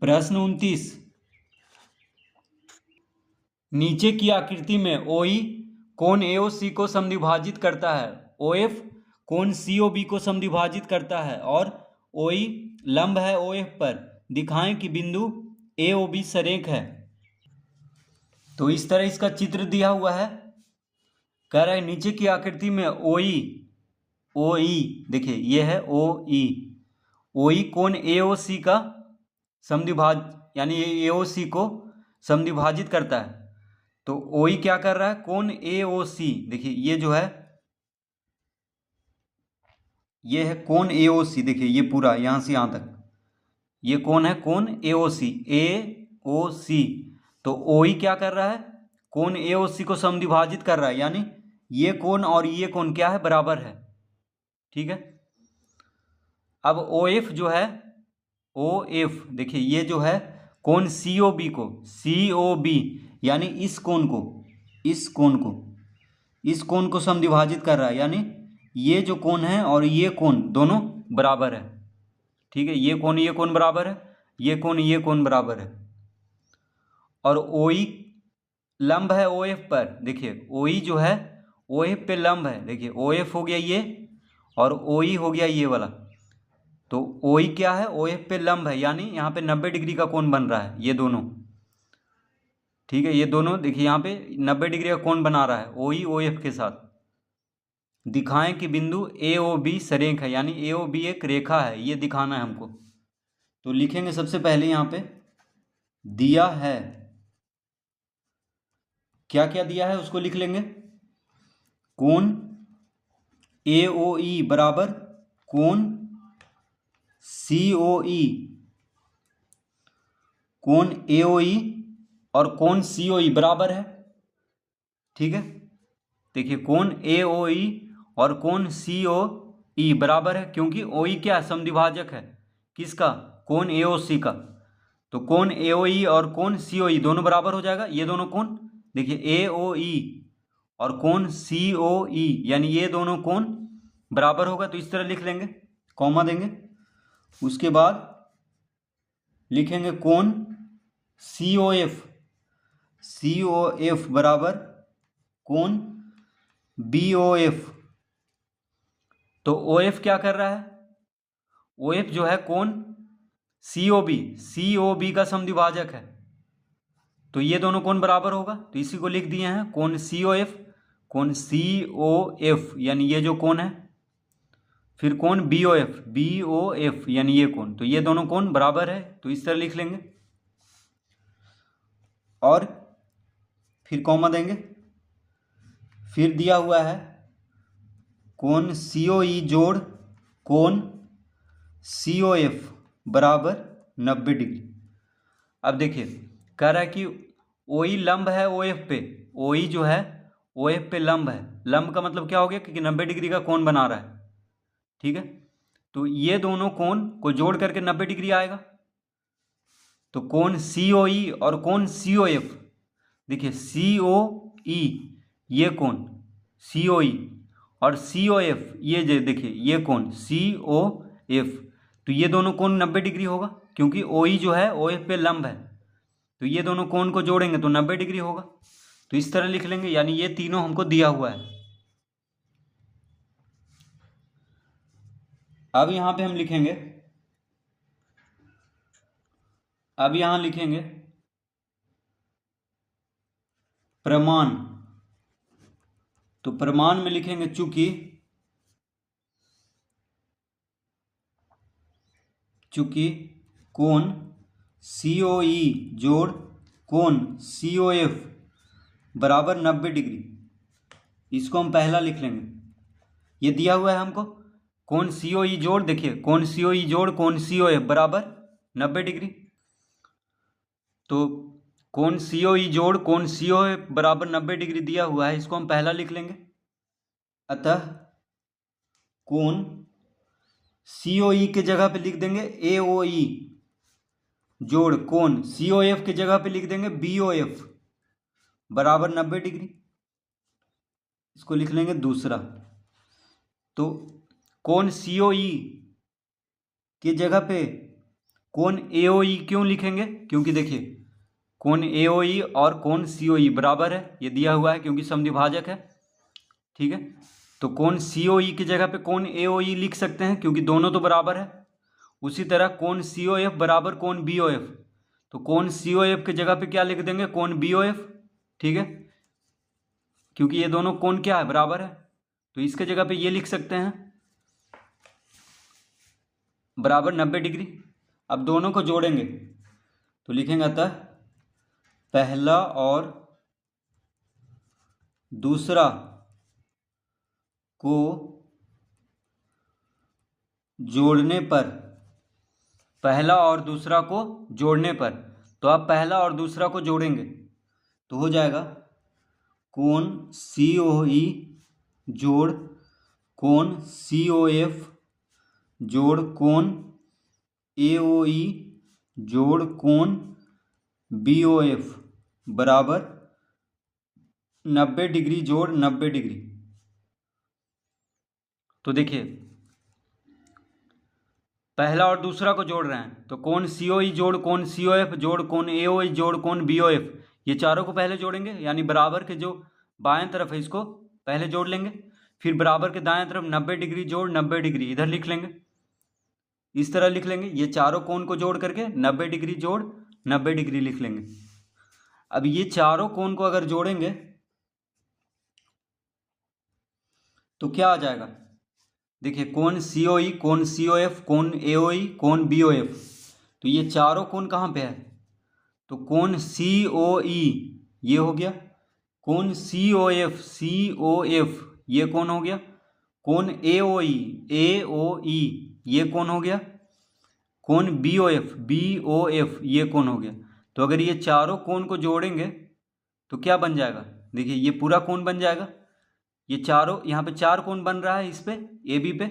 प्रश्न 29। नीचे की आकृति में OE कोण AOC को समद्विभाजित करता है, OF कोण COB को समद्विभाजित करता है और OE लंब है OF पर। दिखाएं कि बिंदु AOB सरेख है। तो इस तरह इसका चित्र दिया हुआ है। कह रहा है नीचे की आकृति में OE देखिए ये है OE कोण AOC का यानी AOC को समद्विभाजित करता है। तो OE क्या कर रहा है, कोण AOC देखिए ये जो है ये है कोण AOC, देखिए ये पूरा यहां से यहां तक ये कोण है कोण AOC। तो OE क्या कर रहा है, कोण AOC को समद्विभाजित कर रहा है, यानी ये कोण और ये कोण क्या है, बराबर है। ठीक है। अब OF जो है OF देखिए ये जो है कोण COB यानी इस कोण को समद्विभाजित कर रहा है, यानी ये जो कोण है और ये कोण दोनों बराबर है। ठीक है, ये कोण बराबर है, ये कोण बराबर है। और OE लंब है OF पर। देखिए OE जो है OF पे लंब है। देखिए OF हो गया ये और OE हो गया ये वाला। तो OE क्या है, OF पे लंब है, यानी यहाँ पे 90 डिग्री का कोण बन रहा है ये दोनों। ठीक है, ये दोनों देखिए यहाँ पे 90 डिग्री का कोण बना रहा है OE OF के साथ। दिखाएं कि बिंदु AOB सरेख है, यानी AOB एक रेखा है, ये दिखाना है हमको। तो लिखेंगे सबसे पहले यहाँ पे दिया है, क्या क्या दिया है उसको लिख लेंगे। कोण AOE बराबर कोण COE, कोण AOE और कोण COE बराबर है। ठीक है, देखिए कोण AOE और कोण COE बराबर है, क्योंकि OE क्या है, समद्विभाजक है किसका, कोण AOC का। तो कोण AOE और कोण COE दोनों बराबर हो जाएगा। ये दोनों कोण देखिए AOE और कोण COE यानी ये दोनों कोण बराबर होगा। तो इस तरह लिख लेंगे, कॉमा देंगे। उसके बाद लिखेंगे कोण COF बराबर कोण BOF। तो OF क्या कर रहा है, OF जो है कोण COB का समद्विभाजक है। तो ये दोनों कोण बराबर होगा, तो इसी को लिख दिए हैं कोण COF यानी ये जो कोण है। फिर कोण BOF यानी ये कोण। तो ये दोनों कोण बराबर है, तो इस तरह लिख लेंगे और फिर कॉमा देंगे। फिर दिया हुआ है कोण COE जोड़ कोण COF बराबर 90 डिग्री। अब देखिए कह रहा है कि OE लंब है OF पे, OE जो है OF पे लंब है। लंब का मतलब क्या हो गया, क्योंकि 90 डिग्री का कोण बना रहा है। ठीक है, तो ये दोनों कोण को जोड़ करके 90 डिग्री आएगा। तो कोण COE और कोण COF देखिए COE ये कोण COE और COF ये देखिए ये कोण COF। तो ये दोनों कोण 90 डिग्री होगा, क्योंकि OE जो है OF पे लंब है। तो ये दोनों कोण को जोड़ेंगे तो 90 डिग्री होगा। तो इस तरह लिख लेंगे, यानी ये तीनों हमको दिया हुआ है। अब यहां पे हम लिखेंगे, अब यहां लिखेंगे प्रमाण। तो प्रमाण में लिखेंगे चूंकि कोण COE जोड़ कोण COF बराबर 90 डिग्री, इसको हम पहला लिख लेंगे। ये दिया हुआ है हमको कोण COE जोड़, देखिए कोण COE जोड़ कोण COF बराबर 90 डिग्री। तो कोण COE जोड़ कोण COF बराबर 90 डिग्री दिया हुआ है, इसको हम पहला लिख लेंगे। अतः कोण COE के जगह पे लिख देंगे AOE जोड़ कोण COF के जगह पे लिख देंगे BOF बराबर 90 डिग्री, इसको लिख लेंगे दूसरा। तो कोण COE की जगह पे कोण AOE क्यों लिखेंगे? क्योंकि देखिए कोण AOE और कोण COE बराबर है, ये दिया हुआ है क्योंकि समद्विभाजक है। ठीक है, तो कोण COE की जगह पे कोण AOE लिख सकते हैं क्योंकि दोनों तो बराबर है। उसी तरह कोण COF बराबर कोण BOF, तो कोण COF की जगह पे क्या लिख देंगे? कोण BOF। ठीक है, क्योंकि ये दोनों कोण क्या है? बराबर है, तो इसके जगह पे ये लिख सकते हैं बराबर 90 डिग्री। अब दोनों को जोड़ेंगे तो लिखेंगे अतः पहला और दूसरा को जोड़ने पर, पहला और दूसरा को जोड़ने पर, तो आप पहला और दूसरा को जोड़ेंगे तो हो जाएगा कोण COE जोड़ कोण COF जोड़ कोण AOE जोड़ कोण BOF बराबर 90 डिग्री जोड़ 90 डिग्री। तो देखिए पहला और दूसरा को जोड़ रहे हैं तो कोण COE जोड़ कोण COF जोड़ कोण AOE जोड़ कोण BOF, ये चारों को पहले जोड़ेंगे, यानी बराबर के जो बाएं तरफ है इसको पहले जोड़ लेंगे, फिर बराबर के दाएं तरफ 90 डिग्री जोड़ 90 डिग्री इधर लिख लेंगे, इस तरह लिख लेंगे। ये चारों कोण को जोड़ करके 90 डिग्री जोड़ 90 डिग्री लिख लेंगे। अब ये चारों कोण को अगर जोड़ेंगे तो क्या आ जाएगा? देखिए कोण COE कोण COF कोण AOE कोण BOF, तो ये चारों कोण कहाँ पे है? तो कोण COE ये हो गया, कोण COF ये कोण हो गया, कोण AOE ये कोण हो गया, कोण BOF ये कोण हो गया। तो अगर ये चारों कोण को जोड़ेंगे तो क्या बन जाएगा? देखिए ये पूरा कोण बन जाएगा, ये चारों यहाँ पे चार कोण बन रहा है इस पे AB पे,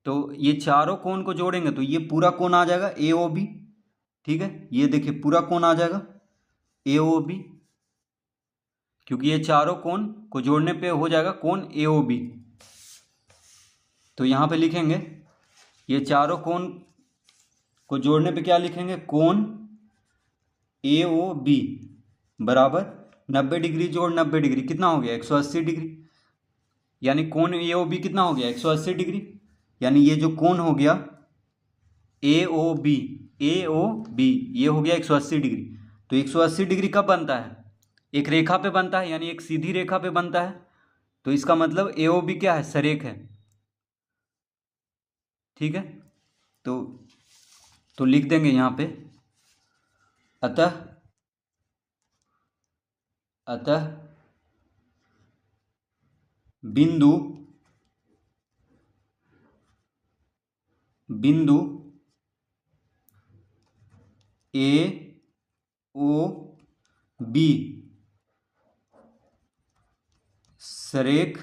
तो ये चारों कोण को जोड़ेंगे तो ये पूरा कोण आ जाएगा AOB। ठीक है, ये देखिए पूरा कोण आ जाएगा AOB, क्योंकि ये चारों कोण को जोड़ने पे हो जाएगा कोण AOB। तो यहाँ पे लिखेंगे ये चारों कोण को जोड़ने पे क्या लिखेंगे? कोण AOB बराबर 90 डिग्री जोड़ 90 डिग्री कितना हो गया? 180 डिग्री, यानी कोण AOB कितना हो गया? 180 डिग्री, यानी ये जो कोण हो गया AOB ये हो गया 180 डिग्री। तो 180 डिग्री कब बनता है? एक रेखा पे बनता है, यानी एक सीधी रेखा पे बनता है, तो इसका मतलब AOB क्या है? सरेख है। ठीक है, तो लिख देंगे यहाँ पे अतः बिंदु AOB सरेख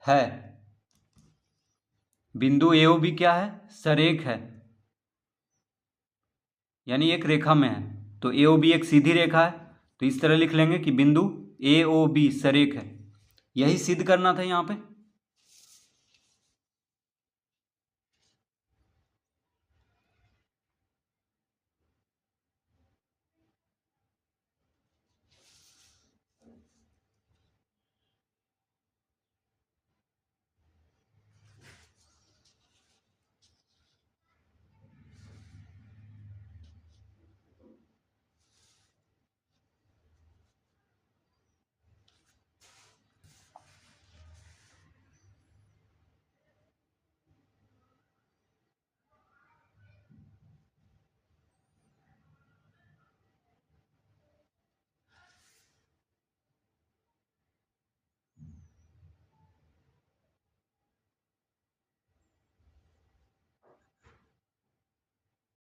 है। बिंदु AOB क्या है? सरेख है, यानी एक रेखा में है। तो AOB एक सीधी रेखा है, तो इस तरह लिख लेंगे कि बिंदु AOB सरेख है। यही सिद्ध करना था यहाँ पे।